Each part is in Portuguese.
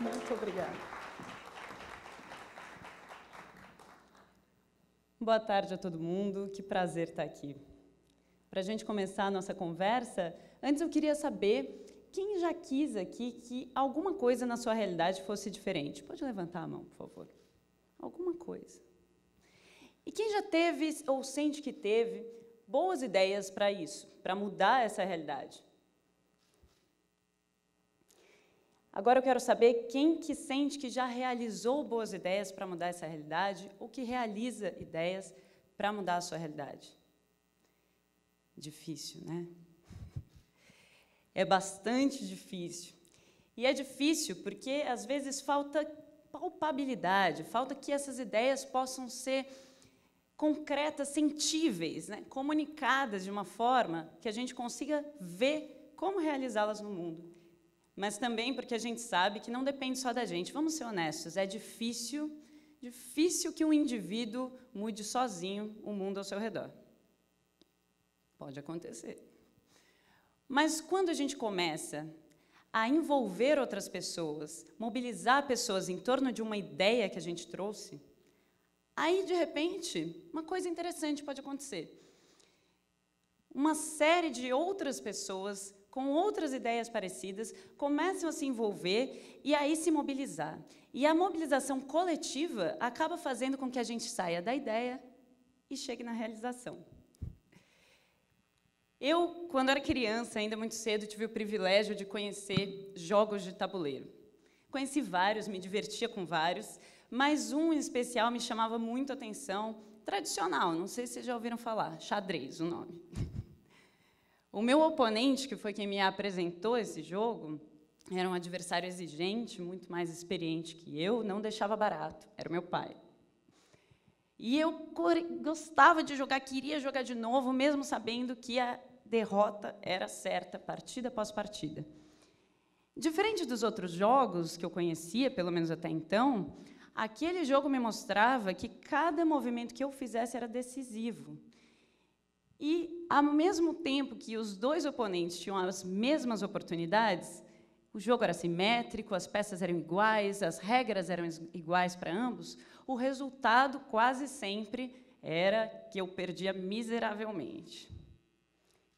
Muito obrigada. Boa tarde a todo mundo, que prazer estar aqui. Para a gente começar a nossa conversa, antes eu queria saber quem já quis aqui que alguma coisa na sua realidade fosse diferente. Pode levantar a mão, por favor. Alguma coisa. E quem já teve ou sente que teve boas ideias para isso, para mudar essa realidade? Agora eu quero saber quem que sente que já realizou boas ideias para mudar essa realidade ou que realiza ideias para mudar a sua realidade. Difícil, né? É bastante difícil. E é difícil porque, às vezes, falta palpabilidade, falta que essas ideias possam ser concretas, sentíveis, né? Comunicadas de uma forma que a gente consiga ver como realizá-las no mundo. Mas também porque a gente sabe que não depende só da gente. Vamos ser honestos, é difícil que um indivíduo mude sozinho o mundo ao seu redor. Pode acontecer. Mas quando a gente começa a envolver outras pessoas, mobilizar pessoas em torno de uma ideia que a gente trouxe, aí, de repente, uma coisa interessante pode acontecer. Uma série de outras pessoas com outras ideias parecidas, começam a se envolver e aí se mobilizar. E a mobilização coletiva acaba fazendo com que a gente saia da ideia e chegue na realização. Eu, quando era criança, ainda muito cedo, tive o privilégio de conhecer jogos de tabuleiro. Conheci vários, me divertia com vários, mas um em especial me chamava muito a atenção, tradicional, não sei se vocês já ouviram falar, xadrez, o nome. O meu oponente, que foi quem me apresentou esse jogo, era um adversário exigente, muito mais experiente que eu, não deixava barato, era o meu pai. E eu gostava de jogar, queria jogar de novo, mesmo sabendo que a derrota era certa, partida após partida. Diferente dos outros jogos que eu conhecia, pelo menos até então, aquele jogo me mostrava que cada movimento que eu fizesse era decisivo. E, ao mesmo tempo que os dois oponentes tinham as mesmas oportunidades, o jogo era simétrico, as peças eram iguais, as regras eram iguais para ambos, o resultado quase sempre era que eu perdia miseravelmente.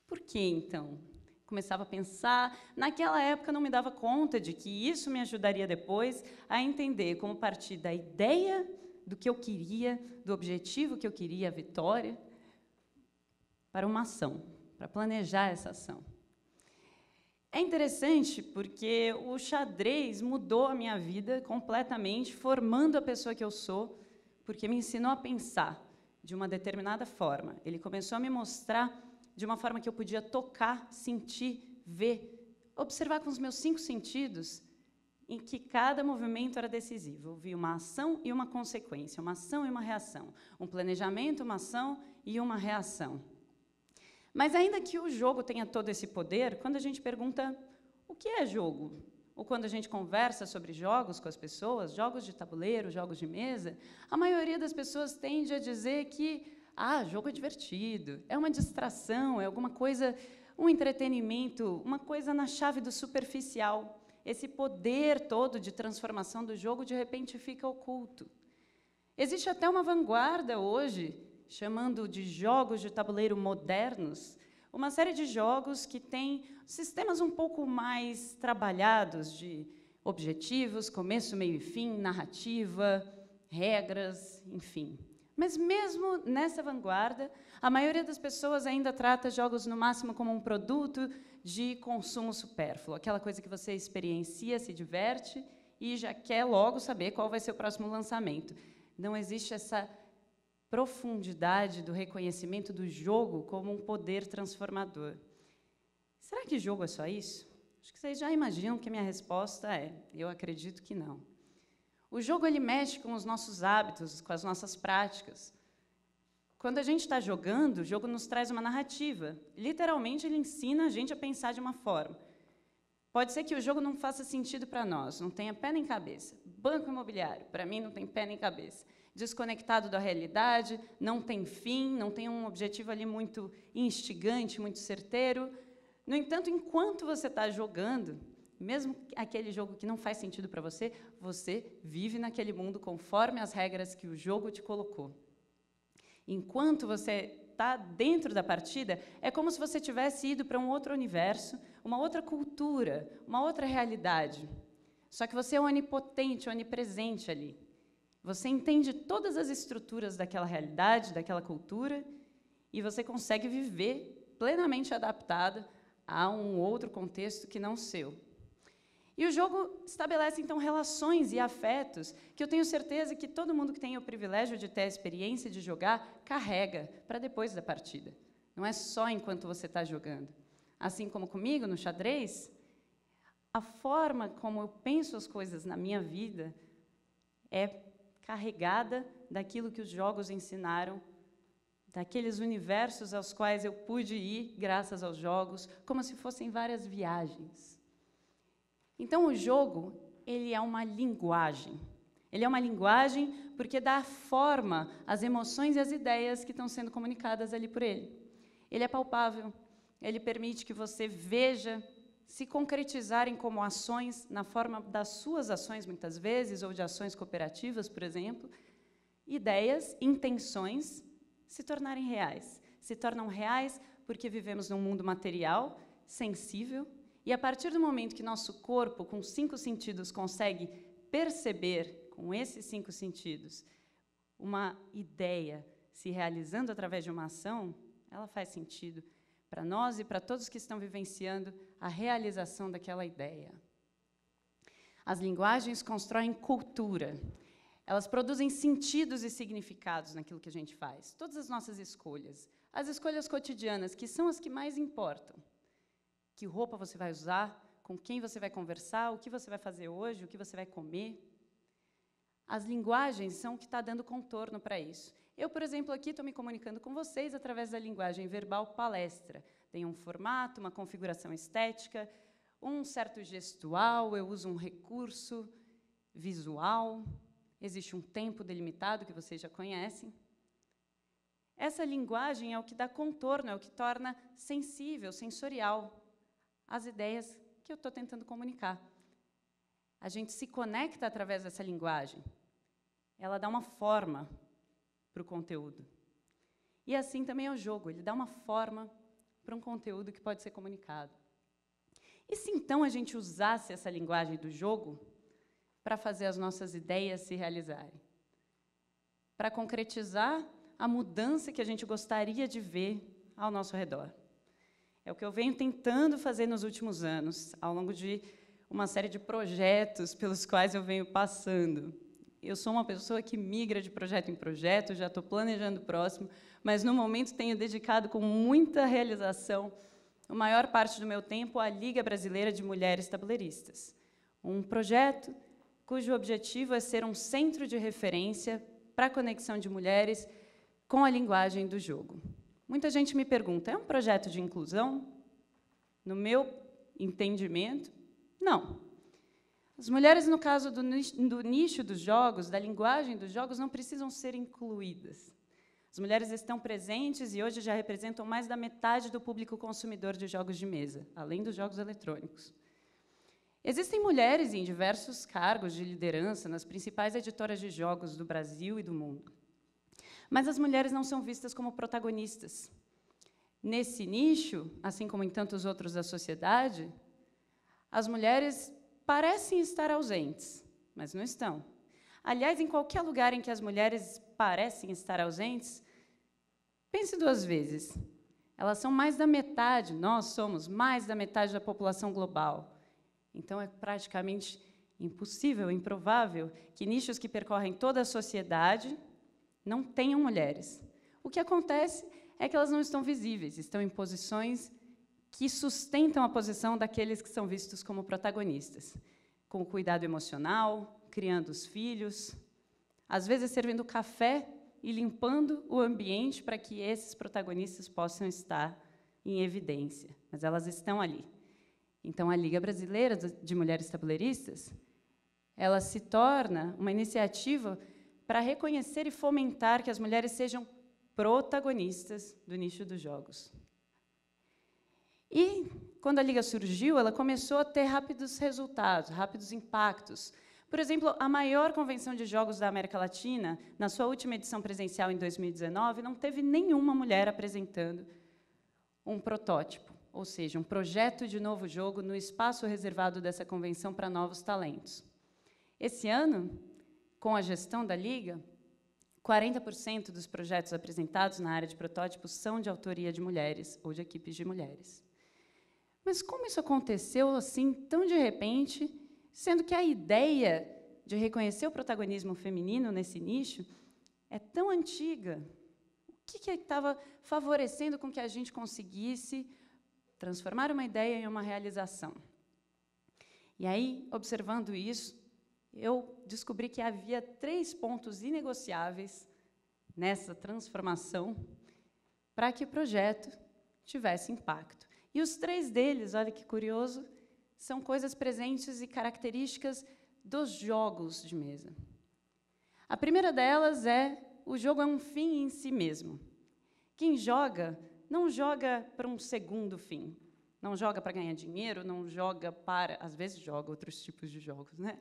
Por que, então? Começava a pensar, naquela época não me dava conta de que isso me ajudaria depois a entender como partir da ideia do que eu queria, do objetivo que eu queria, a vitória, para uma ação, para planejar essa ação. É interessante porque o xadrez mudou a minha vida completamente, formando a pessoa que eu sou, porque me ensinou a pensar de uma determinada forma. Ele começou a me mostrar de uma forma que eu podia tocar, sentir, ver, observar com os meus 5 sentidos, em que cada movimento era decisivo. Eu vi uma ação e uma consequência, uma ação e uma reação, um planejamento, uma ação e uma reação. Mas, ainda que o jogo tenha todo esse poder, quando a gente pergunta o que é jogo, ou quando a gente conversa sobre jogos com as pessoas, jogos de tabuleiro, jogos de mesa, a maioria das pessoas tende a dizer que jogo é divertido, é uma distração, é alguma coisa, um entretenimento, uma coisa na chave do superficial. Esse poder todo de transformação do jogo, de repente, fica oculto. Existe até uma vanguarda hoje, chamando de jogos de tabuleiro modernos, uma série de jogos que têm sistemas um pouco mais trabalhados de objetivos, começo, meio e fim, narrativa, regras, enfim. Mas, mesmo nessa vanguarda, a maioria das pessoas ainda trata jogos, no máximo, como um produto de consumo supérfluo, aquela coisa que você experiencia, se diverte e já quer logo saber qual vai ser o próximo lançamento. Não existe essa profundidade do reconhecimento do jogo como um poder transformador. Será que jogo é só isso? Acho que vocês já imaginam que a minha resposta é: eu acredito que não. O jogo ele mexe com os nossos hábitos, com as nossas práticas. Quando a gente está jogando, o jogo nos traz uma narrativa. Literalmente, ele ensina a gente a pensar de uma forma. Pode ser que o jogo não faça sentido para nós, não tenha pé nem cabeça. Banco imobiliário, para mim, não tem pé nem cabeça. Desconectado da realidade, não tem fim, não tem um objetivo ali muito instigante, muito certeiro. No entanto, enquanto você está jogando, mesmo aquele jogo que não faz sentido para você, você vive naquele mundo conforme as regras que o jogo te colocou. Enquanto você está dentro da partida, é como se você tivesse ido para um outro universo, uma outra cultura, uma outra realidade. Só que você é onipotente, onipresente ali. Você entende todas as estruturas daquela realidade, daquela cultura, e você consegue viver plenamente adaptado a um outro contexto que não o seu. E o jogo estabelece, então, relações e afetos que eu tenho certeza que todo mundo que tem o privilégio de ter a experiência de jogar carrega para depois da partida. Não é só enquanto você está jogando. Assim como comigo, no xadrez, a forma como eu penso as coisas na minha vida é carregada daquilo que os jogos ensinaram, daqueles universos aos quais eu pude ir graças aos jogos, como se fossem várias viagens. Então, o jogo, ele é uma linguagem. Ele é uma linguagem porque dá forma às emoções e às ideias que estão sendo comunicadas ali por ele. Ele é palpável, ele permite que você veja se concretizarem como ações, na forma das suas ações, muitas vezes, ou de ações cooperativas, por exemplo, ideias, intenções, se tornarem reais. Se tornam reais porque vivemos num mundo material, sensível, e a partir do momento que nosso corpo, com 5 sentidos, consegue perceber, com esses 5 sentidos, uma ideia se realizando através de uma ação, ela faz sentido para nós e para todos que estão vivenciando a realização daquela ideia. As linguagens constroem cultura. Elas produzem sentidos e significados naquilo que a gente faz. Todas as nossas escolhas. As escolhas cotidianas, que são as que mais importam. Que roupa você vai usar, com quem você vai conversar, o que você vai fazer hoje, o que você vai comer. As linguagens são o que está dando contorno para isso. Eu, por exemplo, aqui estou me comunicando com vocês através da linguagem verbal palestra. Tem um formato, uma configuração estética, um certo gestual, eu uso um recurso visual, existe um tempo delimitado que vocês já conhecem. Essa linguagem é o que dá contorno, é o que torna sensível, sensorial, as ideias que eu estou tentando comunicar. A gente se conecta através dessa linguagem. Ela dá uma forma para o conteúdo. E assim também é o jogo, ele dá uma forma para um conteúdo que pode ser comunicado. E se então a gente usasse essa linguagem do jogo para fazer as nossas ideias se realizarem? Para concretizar a mudança que a gente gostaria de ver ao nosso redor. É o que eu venho tentando fazer nos últimos anos, ao longo de uma série de projetos pelos quais eu venho passando. Eu sou uma pessoa que migra de projeto em projeto, já estou planejando o próximo, mas, no momento, tenho dedicado com muita realização a maior parte do meu tempo à Liga Brasileira de Mulheres Tabuleiristas, um projeto cujo objetivo é ser um centro de referência para a conexão de mulheres com a linguagem do jogo. Muita gente me pergunta, é um projeto de inclusão? No meu entendimento, não. As mulheres, no caso do nicho dos jogos, da linguagem dos jogos, não precisam ser incluídas. As mulheres estão presentes e hoje já representam mais da metade do público consumidor de jogos de mesa, além dos jogos eletrônicos. Existem mulheres em diversos cargos de liderança nas principais editoras de jogos do Brasil e do mundo. Mas as mulheres não são vistas como protagonistas. Nesse nicho, assim como em tantos outros da sociedade, as mulheres parecem estar ausentes, mas não estão. Aliás, em qualquer lugar em que as mulheres parecem estar ausentes, pense 2 vezes. Elas são mais da metade, nós somos mais da metade da população global. Então, é praticamente impossível, improvável, que nichos que percorrem toda a sociedade não tenham mulheres. O que acontece é que elas não estão visíveis, estão em posições que sustentam a posição daqueles que são vistos como protagonistas, com o cuidado emocional, criando os filhos, às vezes servindo café e limpando o ambiente para que esses protagonistas possam estar em evidência, mas elas estão ali. Então, a Liga Brasileira de Mulheres Tabuleiristas, ela se torna uma iniciativa para reconhecer e fomentar que as mulheres sejam protagonistas do nicho dos jogos. E, quando a Liga surgiu, ela começou a ter rápidos resultados, rápidos impactos. Por exemplo, a maior convenção de jogos da América Latina, na sua última edição presencial em 2019, não teve nenhuma mulher apresentando um protótipo, ou seja, um projeto de novo jogo no espaço reservado dessa convenção para novos talentos. Esse ano, com a gestão da Liga, 40% dos projetos apresentados na área de protótipos são de autoria de mulheres ou de equipes de mulheres. Mas como isso aconteceu assim, tão de repente, sendo que a ideia de reconhecer o protagonismo feminino nesse nicho é tão antiga? O que estava favorecendo com que a gente conseguisse transformar uma ideia em uma realização? E aí, observando isso, eu descobri que havia 3 pontos inegociáveis nessa transformação para que o projeto tivesse impacto. E os 3 deles, olha que curioso, são coisas presentes e características dos jogos de mesa. A primeira delas é: o jogo é um fim em si mesmo. Quem joga, não joga para um segundo fim. Não joga para ganhar dinheiro, não joga para... Às vezes joga outros tipos de jogos, né?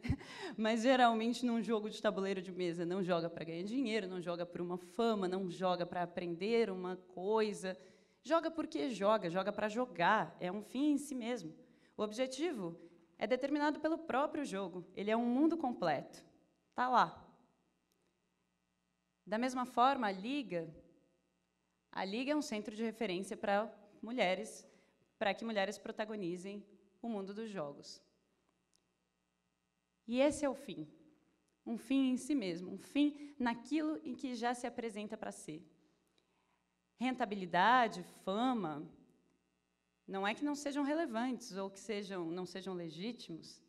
Mas, geralmente, num jogo de tabuleiro de mesa, não joga para ganhar dinheiro, não joga por uma fama, não joga para aprender uma coisa. Joga porque joga para jogar. É um fim em si mesmo. O objetivo é determinado pelo próprio jogo. Ele é um mundo completo. Está lá. Da mesma forma, a Liga é um centro de referência para mulheres, para que mulheres protagonizem o mundo dos jogos. E esse é o fim. Um fim em si mesmo, um fim naquilo em que já se apresenta para ser. Rentabilidade, fama, não é que não sejam relevantes ou que não sejam legítimos,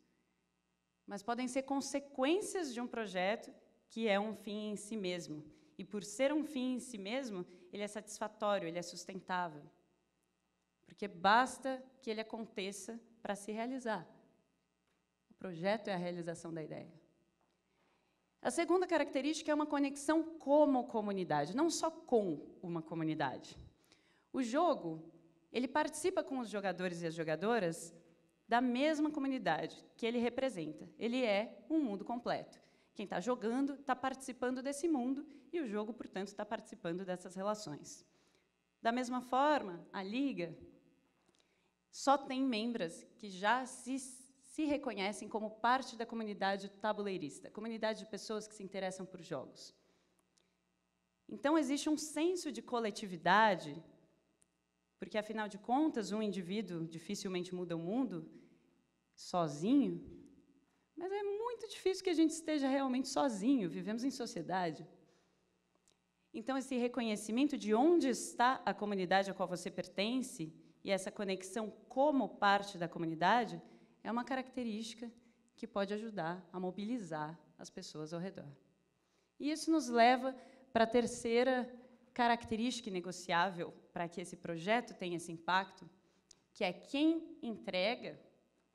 mas podem ser consequências de um projeto que é um fim em si mesmo. E, por ser um fim em si mesmo, ele é satisfatório, ele é sustentável. Porque basta que ele aconteça para se realizar. O projeto é a realização da ideia. A segunda característica é uma conexão como comunidade, não só com uma comunidade. O jogo, ele participa com os jogadores e as jogadoras da mesma comunidade que ele representa. Ele é um mundo completo. Quem está jogando está participando desse mundo e o jogo, portanto, está participando dessas relações. Da mesma forma, a Liga só tem membros que já se reconhecem como parte da comunidade tabuleirista, comunidade de pessoas que se interessam por jogos. Então, existe um senso de coletividade, porque, afinal de contas, um indivíduo dificilmente muda o mundo sozinho, mas é muito difícil que a gente esteja realmente sozinho, vivemos em sociedade. Então, esse reconhecimento de onde está a comunidade a qual você pertence e essa conexão como parte da comunidade é uma característica que pode ajudar a mobilizar as pessoas ao redor. E isso nos leva para a terceira característica inegociável para que esse projeto tenha esse impacto, que é quem entrega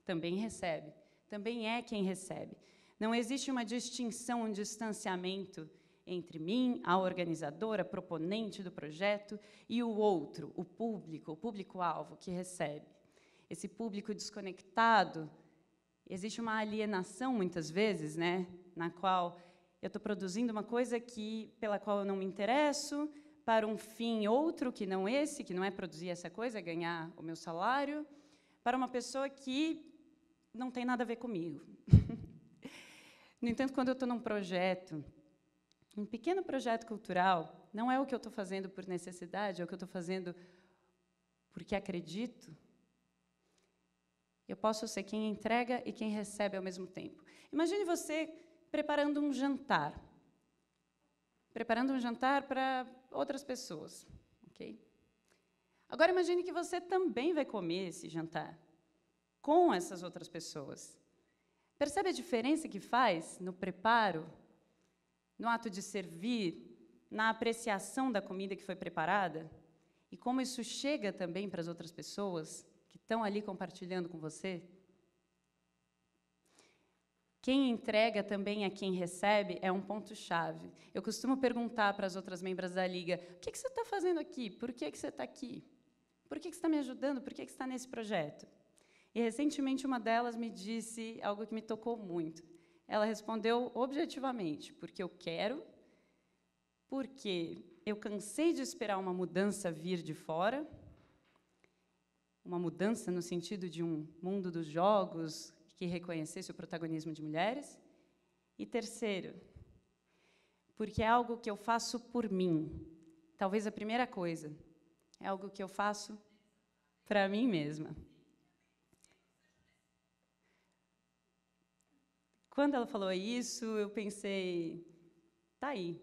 também recebe, também é quem recebe. Não existe uma distinção, um distanciamento entre mim, a organizadora, proponente do projeto, e o outro, o público-alvo que recebe. Esse público desconectado, existe uma alienação, muitas vezes, né, na qual eu estou produzindo uma coisa pela qual eu não me interesso, para um fim outro, que não esse, que não é produzir essa coisa, é ganhar o meu salário, para uma pessoa que não tem nada a ver comigo. No entanto, quando eu estou num projeto, um pequeno projeto cultural, não é o que eu estou fazendo por necessidade, é o que eu estou fazendo porque acredito, eu posso ser quem entrega e quem recebe ao mesmo tempo. Imagine você preparando um jantar para outras pessoas, ok? Agora, imagine que você também vai comer esse jantar com essas outras pessoas. Percebe a diferença que faz no preparo, no ato de servir, na apreciação da comida que foi preparada? E como isso chega também para as outras pessoas que estão ali compartilhando com você? Quem entrega também a quem recebe é um ponto-chave. Eu costumo perguntar para as outras membros da Liga: o que você está fazendo aqui? Por que você está aqui? por que você está me ajudando? Por que você está nesse projeto? E, recentemente, uma delas me disse algo que me tocou muito. Ela respondeu objetivamente, porque eu quero, porque eu cansei de esperar uma mudança vir de fora, uma mudança no sentido de um mundo dos jogos que reconhecesse o protagonismo de mulheres. E, terceiro, porque é algo que eu faço por mim. Talvez a primeira coisa, é algo que eu faço para mim mesma. Quando ela falou isso, eu pensei, tá aí,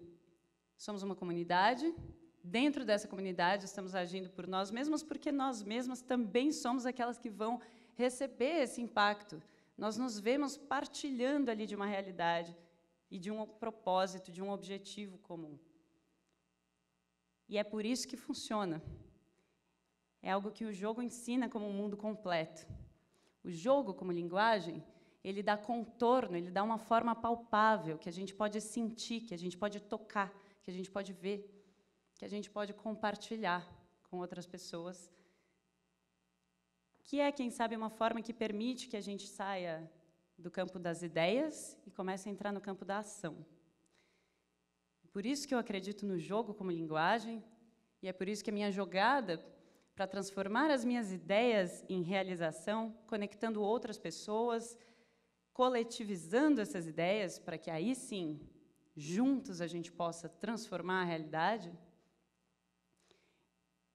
somos uma comunidade, dentro dessa comunidade estamos agindo por nós mesmos, porque nós mesmas também somos aquelas que vão receber esse impacto. Nós nos vemos partilhando ali de uma realidade e de um propósito, de um objetivo comum. E é por isso que funciona. É algo que o jogo ensina como um mundo completo. O jogo, como linguagem, ele dá contorno, ele dá uma forma palpável, que a gente pode sentir, que a gente pode tocar, que a gente pode ver, que a gente pode compartilhar com outras pessoas, que é, quem sabe, uma forma que permite que a gente saia do campo das ideias e comece a entrar no campo da ação. Por isso que eu acredito no jogo como linguagem, e é por isso que a minha jogada para transformar as minhas ideias em realização, conectando outras pessoas, coletivizando essas ideias, para que aí sim, juntos, a gente possa transformar a realidade,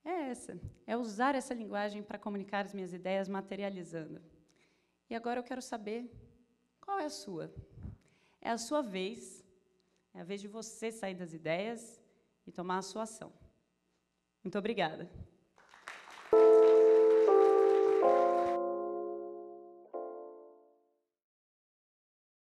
é essa. É usar essa linguagem para comunicar as minhas ideias, materializando. E agora eu quero saber qual é a sua. É a sua vez, é a vez de você sair das ideias e tomar a sua ação. Muito obrigada.